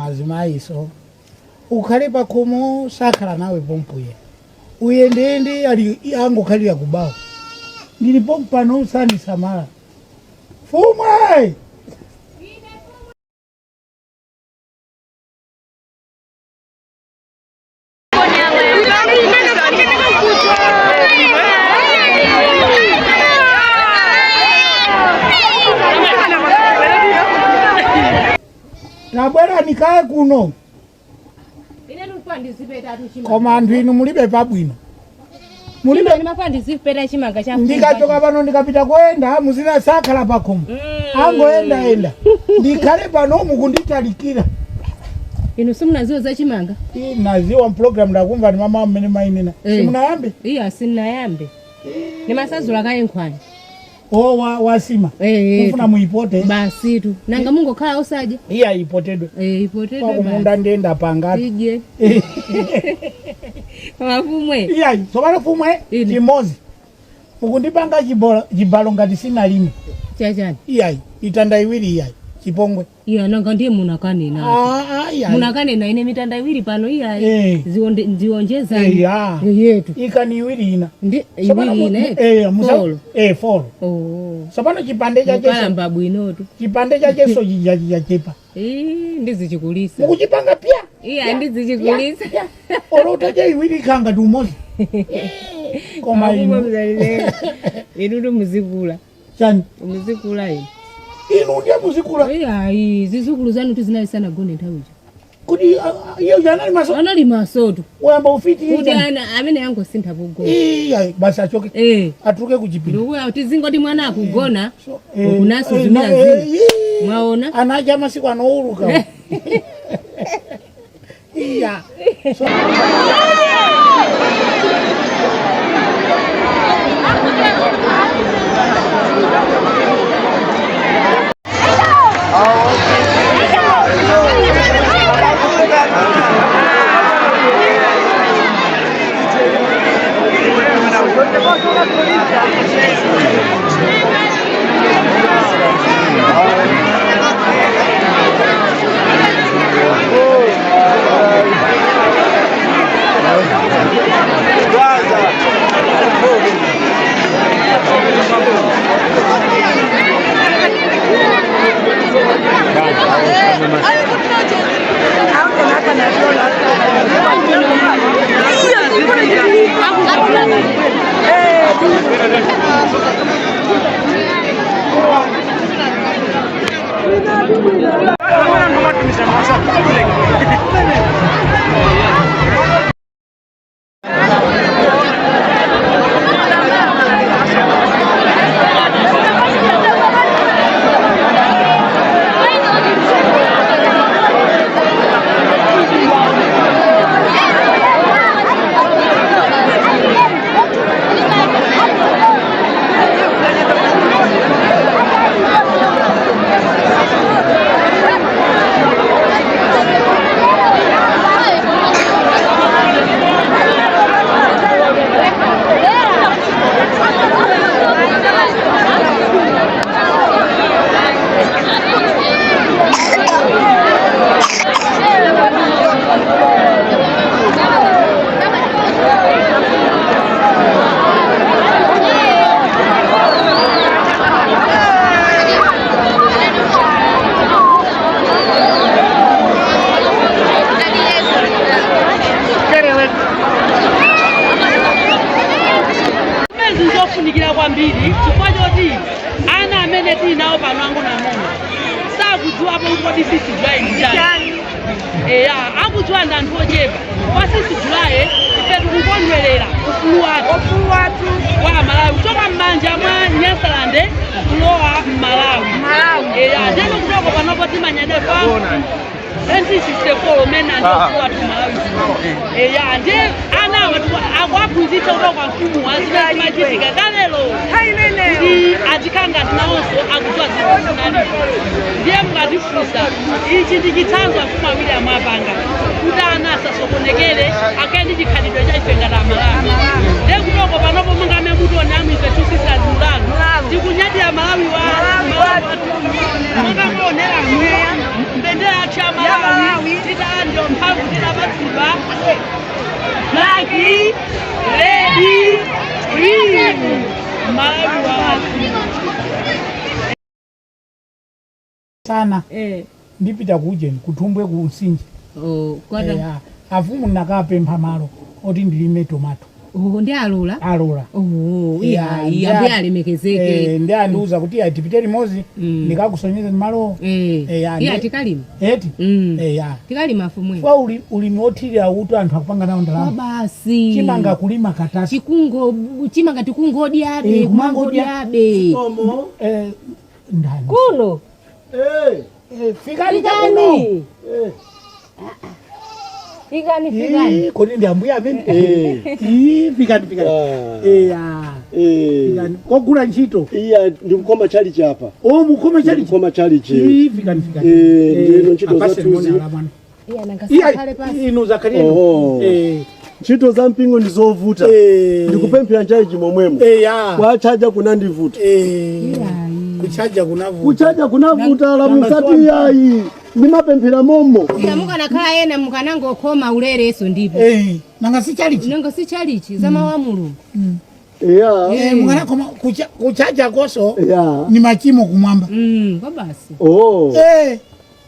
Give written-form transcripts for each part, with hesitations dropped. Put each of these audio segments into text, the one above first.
azimaiso ukhale pakhomo sakhala nawe pompuye uyendende ali angokhalira kubawo ndili pompano usani samala fumwe nabwera nikae kuno koma anthu inu mulibe pabwino mulibe ndikachoka pano ndikapita koyenda muzina sakhala pakhomo angoyenda ndikhale pano mukunditalikira inu simunaziwa za chimanga naziwa program ndakumva ni mama mmene mainena simunayambe iya sinayambe ni masazula kaye nkhwani wasima kufuna muipote basi tu nanga mungu khala usaje iya ipotedwe ipotedwe basi kumunda ndenda pangati ije wafumwe iya sobala fumwe chimozi mukundipanga jibalo ngati sina lime chachani iya itanda iwiri iya chipongwe iya nanga ndiye munakanena munakanena ine mitanda iwiri pano iya zionjeza yetu ikani iwiri ina ndi iwiri ine folo sapano chipande cha Yesu kalamba bwinotu chipande cha Yesu chijachepa ndizichikulisa mukuchipanga pia iya ndizichikulisa olotaje iwiri kanga tumozi koma inu muzikula chani muzikula inu ndiye muzikula iya zizukulu zanu tizinaisana gone nthawijo kuti iyo anali masoto wamba ufiti kuti amene yango sintha kugona iya basi achoke atuke kuchipinda nduwe tizingoti mwana akugona kunaso zimira zina mwaona anaja masiku anouluka iya kwambiri chifukwa ana amene tinawo pano angu namuno sakudziwa kuti sisi July njani akudziwa ndi anthu ochepa kwa sisi July ife tikukondwerera ufulu wathu wa Malawi kuchoka m'manja mwa Nyasalande kulowa Malawi ndeno kutoko panopo timanyadefa 1964 mena ufulu wathu Malawi ndi ana akwaphunzitsa kutoka mfumu azimene machitika kalelo kuti atikanga tinawonso akudziwa zikufunani ndiye mukatifunsa ichi ndi chitsanzo mfumu awiri amapanga kuti ana asasokonekere akaendi chikhalidwe cha ife ngati Amalawi ndiye kutoko panopo mungame mutione amwife tusisa zingano tikunyadira Malawi wathu mukangoonera mbendera yathu ya Malawi lero mphamvu tidapatsidwa Black, Red, Green, Malawi wathu sana ndipita kujeni kutumbwe kusinji kwata afumu nakapempha malo oti ndilime tomato ndi alula iya alemekezeke ndi andiuza kuti tipite limodzi ndikakusonyeze malo iya tikalima eti tikalima afumwe kwa ulimi othirira uto anthu akupanga nawo ndalama basi chimanga kulima katatu chimanga tikungodyabe kumangodyabe ndani kuno fikani kuno Fikani. Kodi ndi ambuya amene? Fikani. Fikani. Kogula ntchito. Iya ndikukoma chali chapa. Mukoma chali. Ndikukoma chali che. Fikani. Ndino ntchito za tuzi. Iya nangasakale pasi. Ino Zakaria. Ntchito za mpingo ndizovuta. Ndikupemphera chali chimomwemo. Kwachaja kunandivuta. Kuchaja kunavuta la musati yayi. Ndimapemphera momo. Ila mukanakhala ena mukanangokoma ulereso ndipo. Nanga si chalichi zama wa Mulungu. Mukanakoma kuchaja koso. Ni machimo kumwamba. Kwa basi.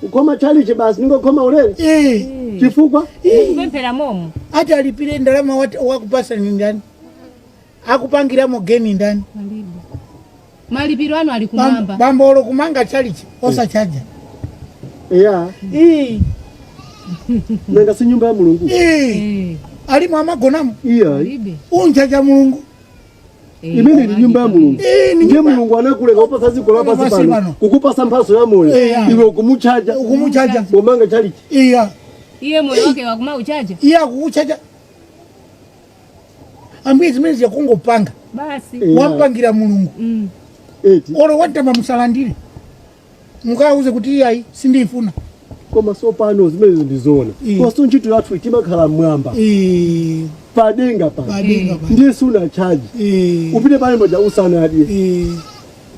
Ukoma chalichi basi ningokoma ulere. Chifukwa kupemphera momo. Ati alipire ndalama wakupasa ni ndani? Akupangira geni ndani? Malipiro anu alikumamba. Bambo olo kumanga chalichi osa chaja. Nanga si nyumba ya Mulungu. Ali mama gonamu. Unchaja Mulungu. Imene ndi nyumba ya Mulungu. Ndiye Mulungu anakuleka upasa ziko lapasi pano. Kukupasa mphaso ya moyo. Iwe ukumuchaja. Bomanga chalichi. Iye moyo wake wakuma uchaja. Kukuchaja. Ambuye zimene zakungopanga. Basi. Wampangira Mulungu. Olo watama musalandire. Mukauze kuti iyayi sindifuna. Koma sopano zimene ndizona. Kosto ntchito yathu itimakhala mwamba. Padenga pa. Ndiye suna chaji. Upite pale moja usana adie.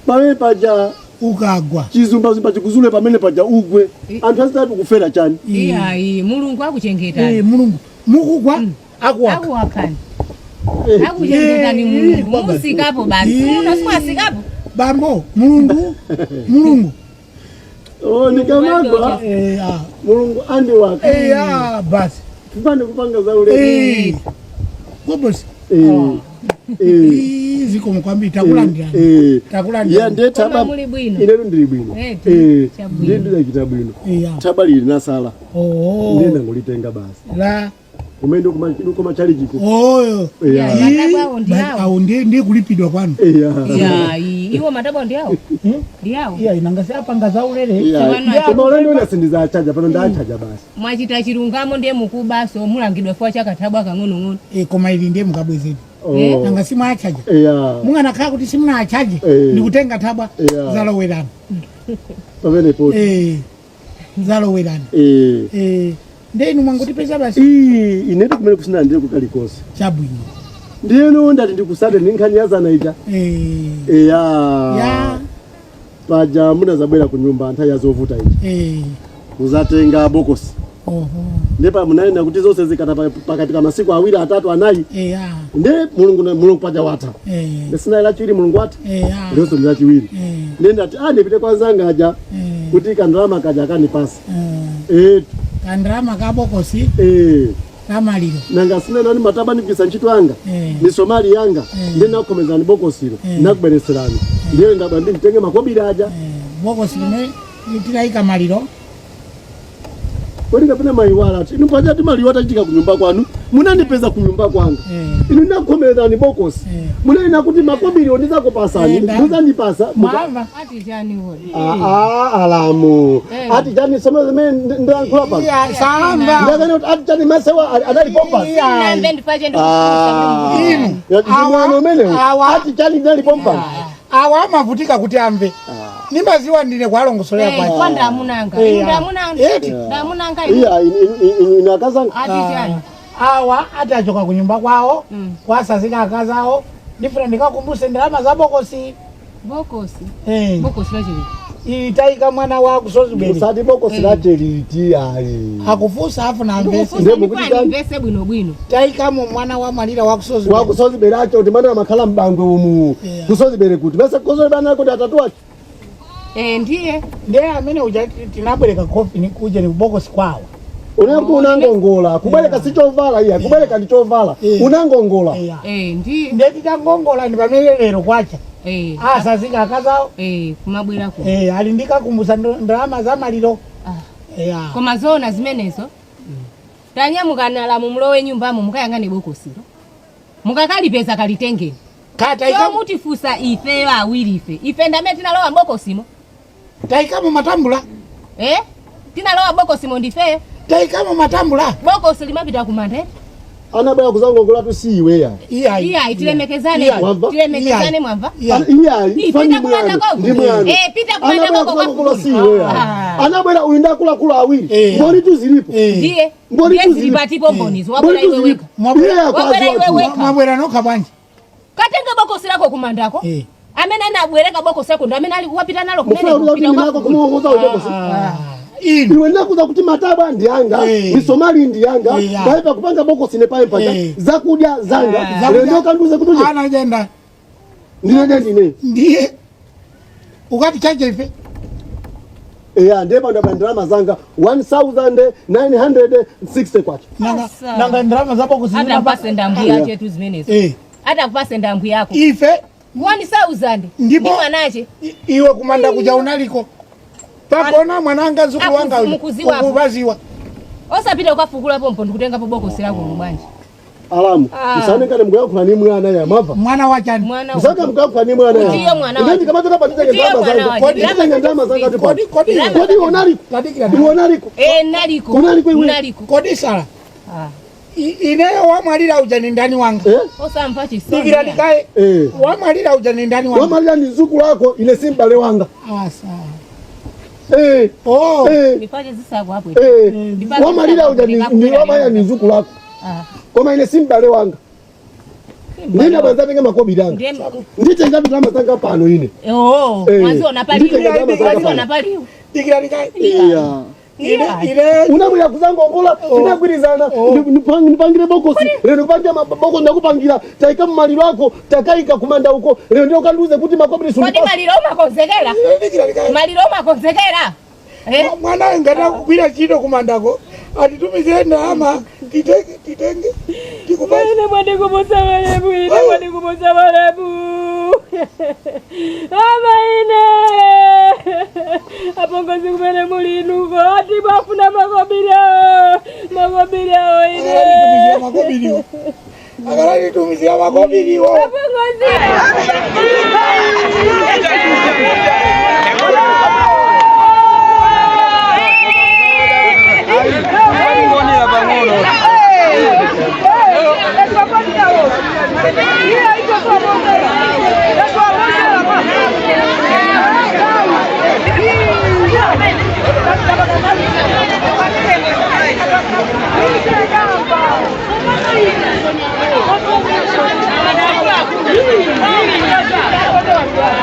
Pale paja ukagwa. Chizumba chikuzule pamene paja ugwe. Anthu asitatu kufera chani. Iyayi Mulungu akuchengeta. Mulungu mukugwa akuwakani. Akuchengeta ni Mulungu. Musikapo basi. Unasikapo. Bambo Mulungu. Nikamagwa. Mulungu andi wake. Basi. Tupande kupanga za ule. Kobosi. Ziko mkwambi takulandira. Ya ndeta baba. Inero ndiri bwino. Ndiri kitabu ino. Tabali nasala. Ndenda ngolitenga basi. La kumendo kuma chali jiko. Ndi kulipidwa kwanu. Iwo matabo ndiao. Inangasi apanga za ulere. Koma ulendo unasindiza achaja pano ndachaja basi. Mwachita chirungamo ndiye mukuba so mulangidwe fwa chakatabwa kang'ono. Koma ili ndiye mukabwezeni. Nangasi mwachaja. Mungana khala kuti simuna achaje. Ndikutenga tabwa zalowerana. Pamene poto. Zalowerana. Ndenu mwanguti pesa basi. Ineto kumene kusina ndire kukalikosa. Chabwino. Ndiyeno ndati ndikusade ninkhani yazana ita. Paja muna zabwera ku nyumba antha yazovuta iti. Muzatenga bokosi. Ndipo munaenda kuti zonse zikata pakati pa masiku awiri atatu anayi. Nde Mulungu paja wata. Ndesina ila chiwiri Mulungu wata. Ndonso ndila chiwiri. Ndenda ati ndipite kwanza ngaja kuti kandalama kaja kanipasa. Kandrama kabokosi kamaliro nanga sina nani mataba nipisa ntchito yanga ni Somali yanga ndina kukomeza ni bokosiro nakubeleserani ndiye ndaba nditenge makobiri aja bokosi limwe litiraika maliro kodi kapena maiwala inu paja ti maliwa tachitika kunyumba kwanu munandipeza kunyumba kwanga inu ndakukomeza ni bokosi munaina kuti makobiri ondizako pasani muzandipasa mama ati jani wodi alamu ati jani sema ndankhula pa samba ndakana ati jani masewa adali pompa nambe ndipache ndikukusa mwana umene ati jani ndali pompa awa mavutika kuti amve nimaziwa ndine kwalongosolera kwa kwa ndamunanga inakazanga ati jani awa atachoka kunyumba kwao kwasazika akazao ndifuna ndikakumbuse ndalama za bokosi lachili itaika mwana wa kusozibere usati bokosi lateliti ali akufusa afu na mvese mvese bwino taika mu mwana wa malira wa kusozibere acho ndi mana makhala mbangwe umu kusozibere kuti bese kusozibere nako atatu acho ndiye amene uja tinabwereka kofi ni kuje ni bokosi kwawo unangongola kubeleka sichovala iya kubeleka ndichovala unangongola ndiye titangongola ndi pamene lero kwacha asazika akazao kumabwera ku alindika kumbusa ndalama za maliro koma zona zimenezo tanyamukanala mu mulowe nyumbamo mukayangane bokosiro mukakalipeza kalitengeni kata mutifusa ife awiri ife ndame tinalowa bokosimo taikamo matambula tinalowa bokosimo ndife taikamo matambula bokosi limapita kumande anabaya kuzangongola tu si iwe iya tilemekezane mwamva pita kumanda koko si iwe anabaya uinda kula awiri mboni tu zilipo ndiye zilipatipo mbonizo wabwera iwe weka mwabwera noka bwanji katenga bokosi lako kumandako amene anabwereka bokosi lako ndo amene ali wapita nalo kumene iwe nakuza kuti mataba ndianga isomali ndianga baipa kupanga bokosi ne pale paja zakudya zanga leo kanduze kutuje anagenda ndiye ukati chaje ife ndeba ndabandama zanga 1960 kwacho nanga ndrama zapo kusina hata kupase ndambu yake tu zimenezo hata kupase ndambu yako ife 1000 ndipo mwanache iwe kumanda kuja unaliko pakona mwananga zuku wanga ukuvaziwa osapita ukafukula pompo ndikutenga po bokosi lako mbanje alamu usanekane mgwa kwa ni mwana ya mava mwana wa chani usaka mgwa kwa ni mwana ya ndiyo mwana wa ndio kama tunapata ndama zanga kodi unaliko kodi sala ineyo wamwalira ujani ndani wanga osampachi sana nikirandikae wamwalira ujani ndani wanga wamwalira ni zuku lako ile simbale wanga sawa nipaje zisa hapo wamwalira ujani ni wamaya ni zuku lako koma ile simbale wanga nina banza tenga makobi danga nditenga ndama zanga pano ine mwanzo unapaliwa nikirandikae unabwera kuzangongola tinagwirizana nipangire bokosi lero kupangira maboko ndakupangira taika mmaliro ako takaika kumanda uko lero ndio kanduze kuti makobiri kodi maliro makonzekera mwana ngata kukwira chito kumandako atitumize ndama titenge tikupane mwende kumosabalebu amaine apongozi kumene mulinuko ati bafuna makobirao ine akalali tumizia makobiriwo apongozi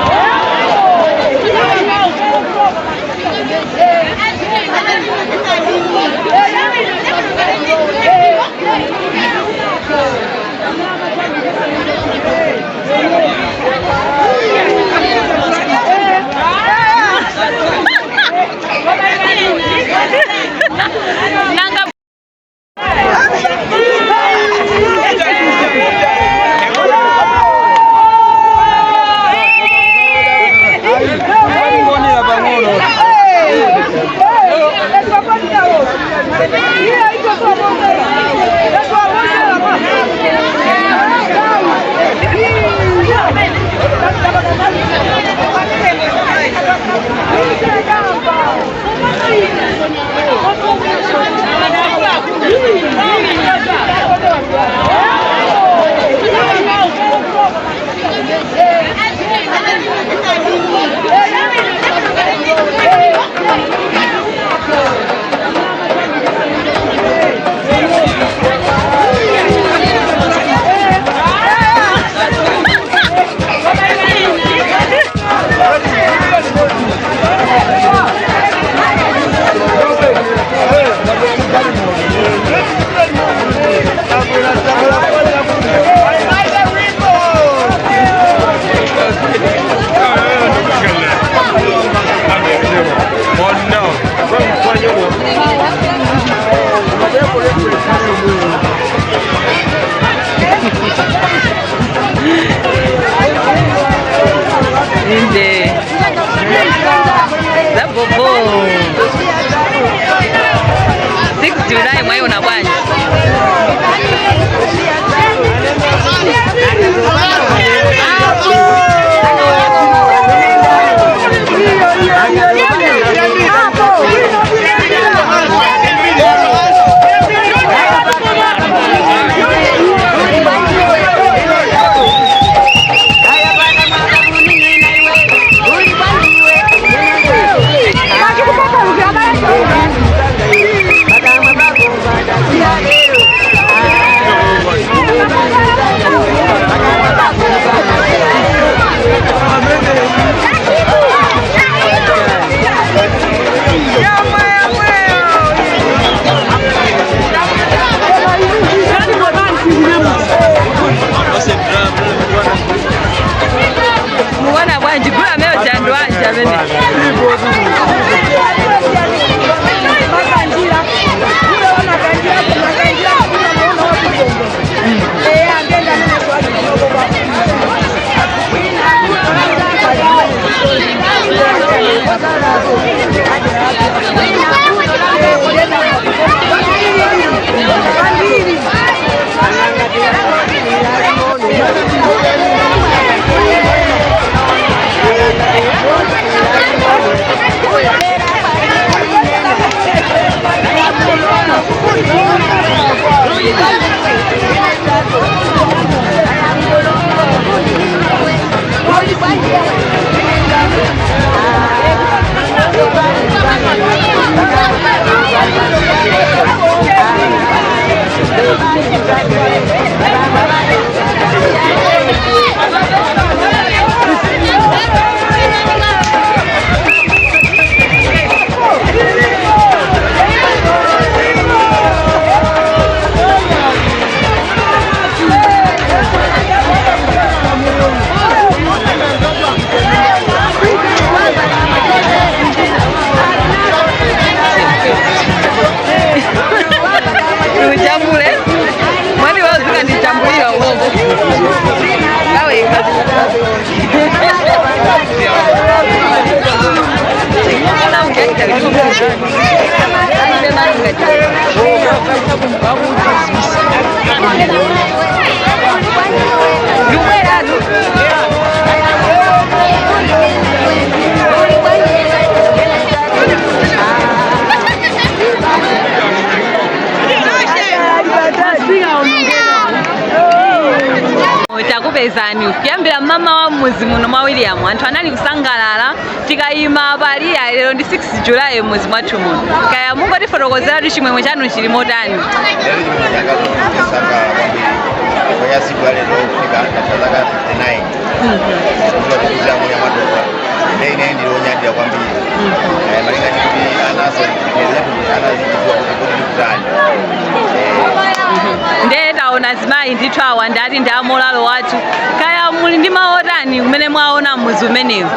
Hey! British.There mwayo na bwanji. Mwana bwanji kula meo chandu anja bene. Kuyambira mama wa mwezi muno mwa William anthu anali kusangalala tikayima pali lero ndi 6 July mwezi mwathu muno kaya mungo tifotokozera kuti chimwemwe chanu chili motani ndetaona zimayi ndithu awa ndati ndi amolalo wathu kaya muli ndi maotani kumene mwaona mwezi umenewu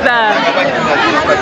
Kabisa.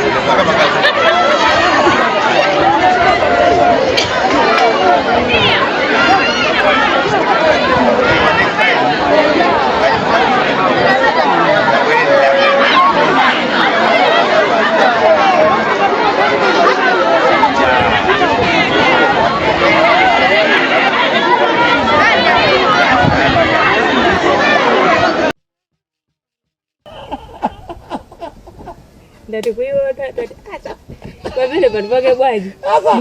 Ndati kuiona tati acha. Pamene pano pake bwaji.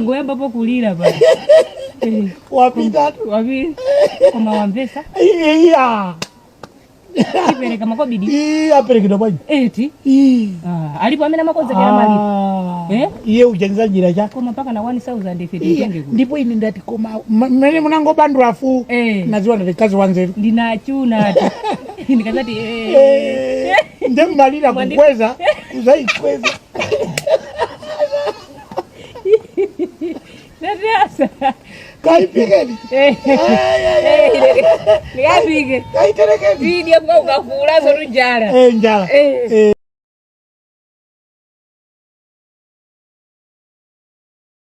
Ngoyamba po kulira pa. Wapita Wapi? Koma wamvesa? iya Ipereka makobidi. aperekedwa bwaji Eti. Alipo amene amakonzekera malipo. iye ujenza njira chako Koma paka na 1000 ife titenge kuti. ndipo ine ndati koma mmene munangobandwa afu naziwa ndati kazi wanzeru Ndinachuna ati. Ndikazati ndemmalira kukweza uzaikweza Natiasa. kaipikeni Nikapike. kaiterekeni Video kwa ukakula zoru njala. njala